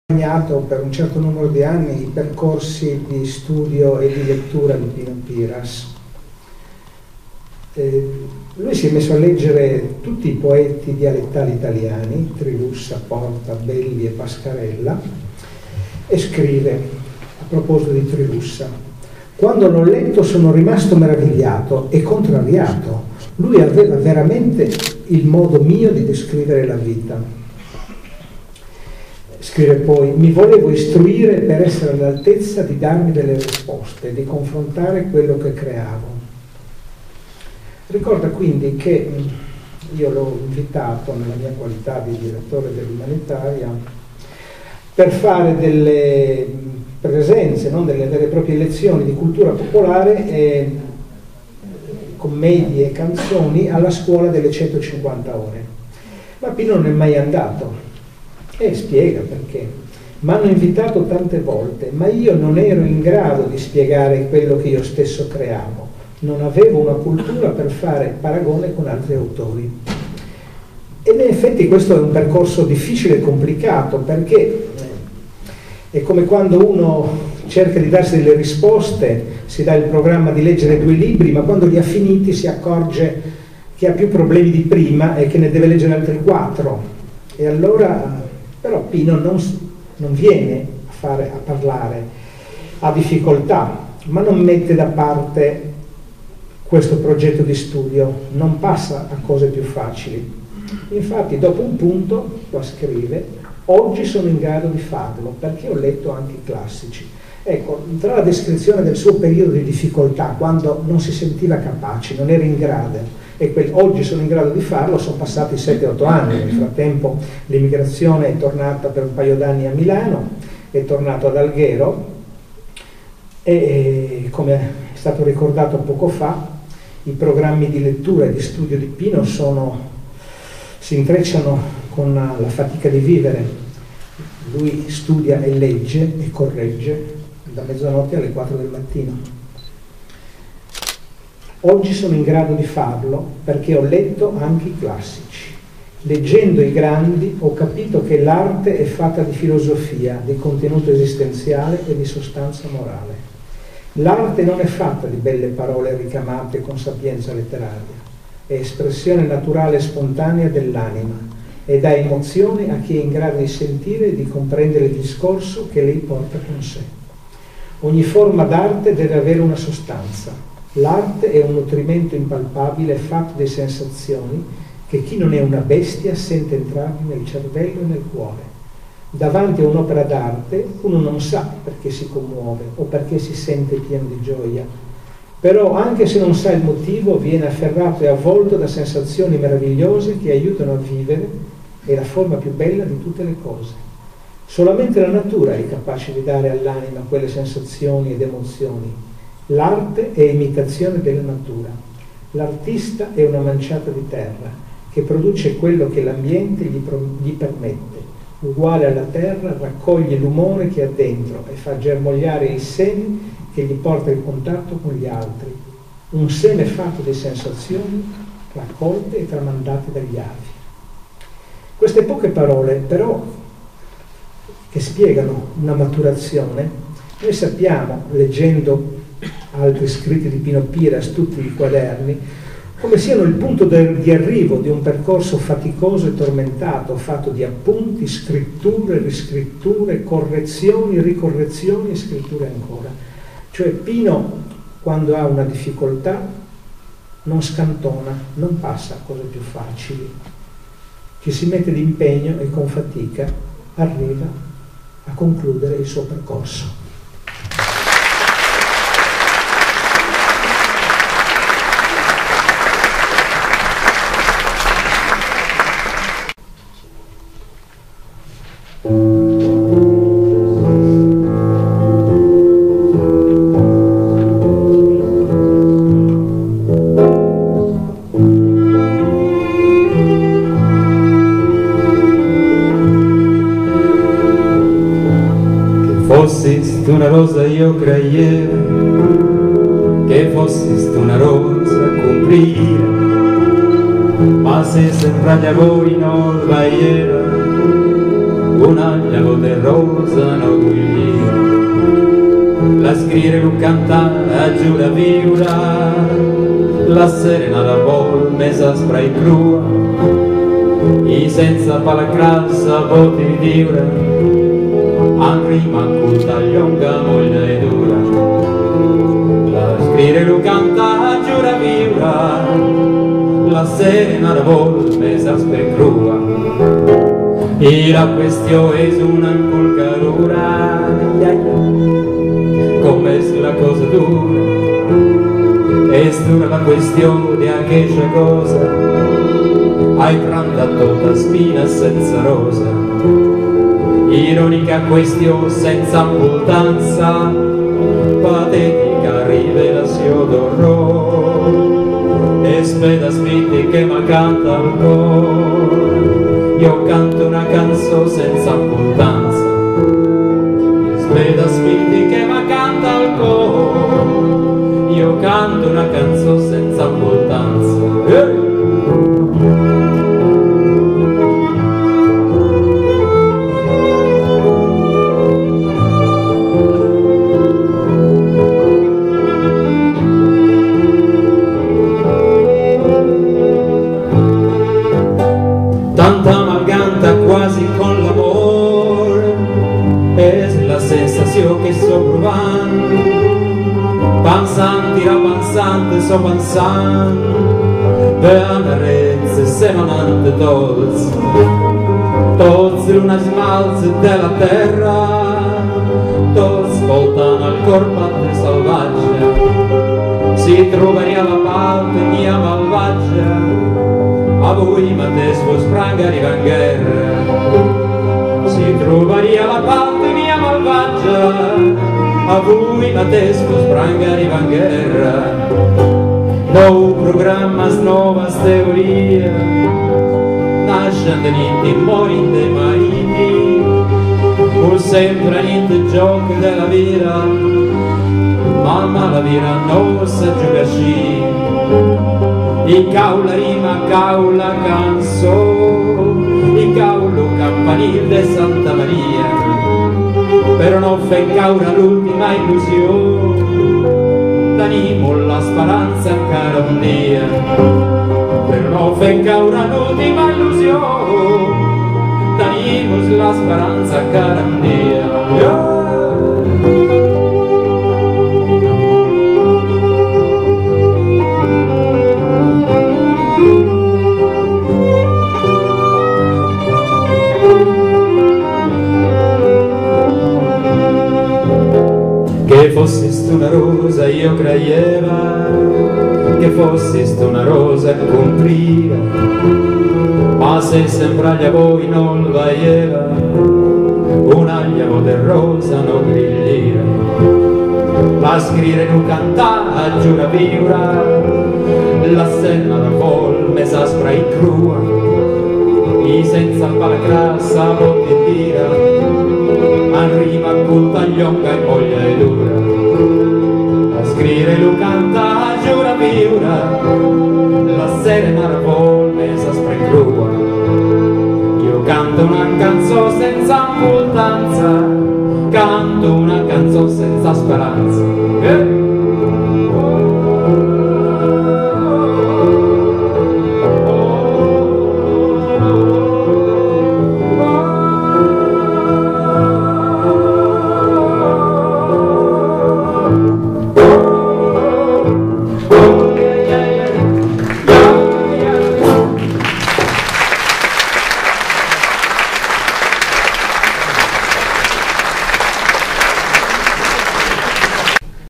accompagnato per un certo numero di anni i percorsi di studio e di lettura di Pino Piras. Lui si è messo a leggere tutti i poeti dialettali italiani, Trilussa, Porta, Belli e Pascarella, e scrive a proposito di Trilussa: quando l'ho letto sono rimasto meravigliato e contrariato. Lui aveva veramente il modo mio di descrivere la vita. Scrive poi: mi volevo istruire per essere all'altezza di darmi delle risposte, di confrontare quello che creavo. Ricorda quindi che io l'ho invitato nella mia qualità di direttore dell'Umanitaria per fare delle presenze, non delle vere e proprie lezioni di cultura popolare e commedie e canzoni alla scuola delle 150 ore. Ma Pino non è mai andato e spiega perché. Mi hanno invitato tante volte, ma io non ero in grado di spiegare quello che io stesso creavo. Non avevo una cultura per fare paragone con altri autori. E in effetti questo è un percorso difficile e complicato, perché è come quando uno cerca di darsi delle risposte, si dà il programma di leggere 2 libri, ma quando li ha finiti si accorge che ha più problemi di prima e che ne deve leggere altri 4. E allora però Pino non viene a parlare, ha difficoltà, ma non mette da parte questo progetto di studio, non passa a cose più facili. Infatti dopo un punto, qua scrive: oggi sono in grado di farlo perché ho letto anche i classici. Ecco, tra la descrizione del suo periodo di difficoltà, quando non si sentiva capace, non era in grado, e oggi sono in grado di farlo, sono passati 7-8 anni. Nel frattempo l'immigrazione è tornata per un paio d'anni a Milano, è tornato ad Alghero e come è stato ricordato poco fa, i programmi di lettura e di studio di Pino si intrecciano con la fatica di vivere. Lui studia e legge e corregge da mezzanotte alle 4 del mattino. Oggi sono in grado di farlo perché ho letto anche i classici. Leggendo i grandi ho capito che l'arte è fatta di filosofia, di contenuto esistenziale e di sostanza morale. L'arte non è fatta di belle parole ricamate con sapienza letteraria, è espressione naturale e spontanea dell'anima e dà emozione a chi è in grado di sentire e di comprendere il discorso che lei porta con sé. Ogni forma d'arte deve avere una sostanza. L'arte è un nutrimento impalpabile fatto di sensazioni che chi non è una bestia sente entrare nel cervello e nel cuore. Davanti a un'opera d'arte uno non sa perché si commuove o perché si sente pieno di gioia, però anche se non sa il motivo viene afferrato e avvolto da sensazioni meravigliose che aiutano a vivere. È la forma più bella di tutte le cose. Solamente la natura è capace di dare all'anima quelle sensazioni ed emozioni. L'arte è imitazione della natura. L'artista è una manciata di terra che produce quello che l'ambiente gli permette. Uguale alla terra, raccoglie l'umore che ha dentro e fa germogliare i semi che gli porta in contatto con gli altri. Un seme fatto di sensazioni raccolte e tramandate dagli avi. Queste poche parole, però, che spiegano una maturazione, noi sappiamo, leggendo altri scritti di Pino Piras, tutti i quaderni, come siano il punto di arrivo di un percorso faticoso e tormentato, fatto di appunti, scritture, riscritture, correzioni, ricorrezioni e scritture ancora. Cioè Pino, quando ha una difficoltà, non scantona, non passa a cose più facili. Ci si mette d'impegno e con fatica arriva a concludere il suo percorso. Fossist una rosa io creievo che fossist una rosa a comprire, ma se sempre a voi non vaiera una llavote rosa no guigliera, la scrire un cantare giù da viura, la serena da vol mesa aspra e crua, i senza palacrassa voti di diura, an rima culta glionga moglia e dura, la scrire un cantare giù da viura, la serena da vol mesa aspra e crua, e la questione è una inculcadura, come è la cosa dura, è dura la questione di aquella cosa, hai pranda tutta spina senza rosa, ironica questione senza importanza, patetica rivelazione d'orrore, e speda spiti che mi canta al cuore, io canto una canzone senza importanza, speda spiti che mi canta al cuore, io canto una canzone senza importanza. Tanta malganta quasi con l'amore, è la sensazione che sto provando, pensando, rapansante, sto pensando, per amarezze se non hanno tolse l'una smalze della terra, tolse voltano al corpo selvaggia, si troveria la parte mia malvagia, a voi matesco spranga di vanguerra, si troveria la parte mia malvagia, a voi matesco spranga di vanguerra, nuovo programma, nuova teoria, nascendo niente, morendo dei mariti, pur sempre niente gioco della vita, mamma la vita non si gioca sci, in caula rima, caula canzone, in caulo campanile de Santa Maria, però non fa in caura l'ultima illusione, t'animo la speranza cara un dia, però non fa in caura l'ultima illusione, t'animo la speranza cara un dia. Che fossist una rosa io creieva, che fossist una rosa compriva, ma se sempre agli a voi non vaieva, un agliavo del rosa non grigliera, la scrire non cantare giura viura, la senna da vol mesa aspra e crua, i senza palacrassa botti e tira, arriva culta glionga e moglia e dura, a scrire lo canta giura viura, la serena vol mesa aspra e crua, io canto una canzone senza importanza, canto una canzone senza speranza.